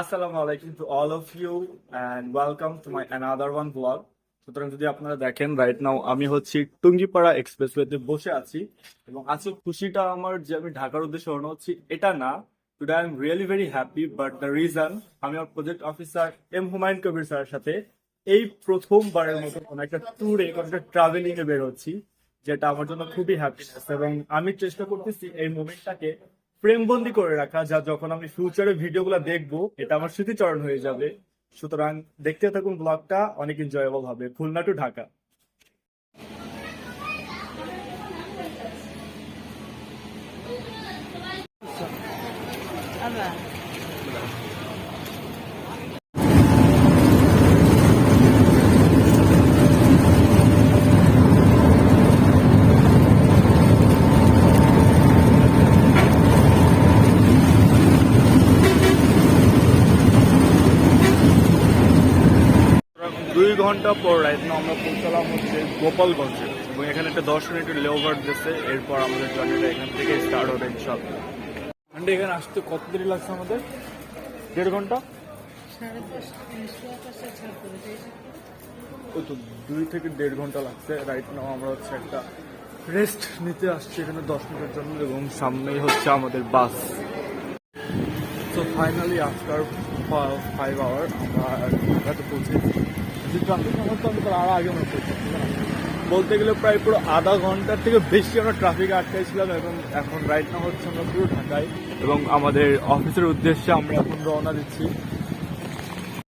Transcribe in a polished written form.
আসসালামু আলাইকুম to all of you and welcome to my another one blog. সুতরাং যদি আপনারা দেখেন রাইট নাও আমি হচ্ছি টুঙ্গিপাড়া এক্সপ্রেসওয়েতে বসে আছি এবং আজকে খুশিটা আমার যে আমি ঢাকার উদ্দেশ্যে রওনা হচ্ছি এটা না। Today I am really very happy but the reason আমি আমার project officer M Humayun Kabir স্যারের সাথে এই প্রথমবারের মতো কোনো একটা ট্যুরে কোনো একটা ট্রাভেলিং এ বের হচ্ছি, যেটা আমার জন্য খুবই হ্যাপিনেস এবং আমি চেষ্টা করতেছি এই মোমেন্টটাকে ফ্রেমবন্দি করে রাখা, যা যখন আমি ফিউচারে ভিডিওগুলো দেখবো এটা আমার স্মৃতিচরণ হয়ে যাবে। সুতরাং দেখতে থাকুন, ব্লগটা অনেক এনজয়েবল হবে। খুলনা টু ঢাকা। দুই ঘন্টা পর রাইট না আমরা পৌঁছালাম হচ্ছে গোপালগঞ্জে এবং এখানে একটা 10 মিনিটের লেওভার দিচ্ছে। এরপর আমাদের জার্নিটা এখান থেকে স্টার্ট হবে ইনশাআল্লাহ। মানে এখানে আসতে কত দেরি লাগছে আমাদের? 1.5 ঘন্টা। ওই তো 2 থেকে 1.5 ঘন্টা লাগছে। রাইট নাও আমরা হচ্ছে একটা রেস্ট নিতে আসছি এখানে 10 মিনিটের জন্য এবং সামনেই হচ্ছে আমাদের বাস। তো ফাইনালি আফটার 5 আওয়ার আমরা ঢাকাতে পৌঁছেছি। ট্রাফিক আমার তো আমি আরো আগে আমরা পৌঁছেছি না, বলতে গেলে প্রায় পুরো আধা ঘন্টার থেকে বেশি আমরা ট্রাফিকে আটকাইছিলাম এবং এখন রাইট নাও হচ্ছে আমরা পুরো ঢাকায় এবং আমাদের অফিসের উদ্দেশ্যে আমরা এখন রওনা দিচ্ছি।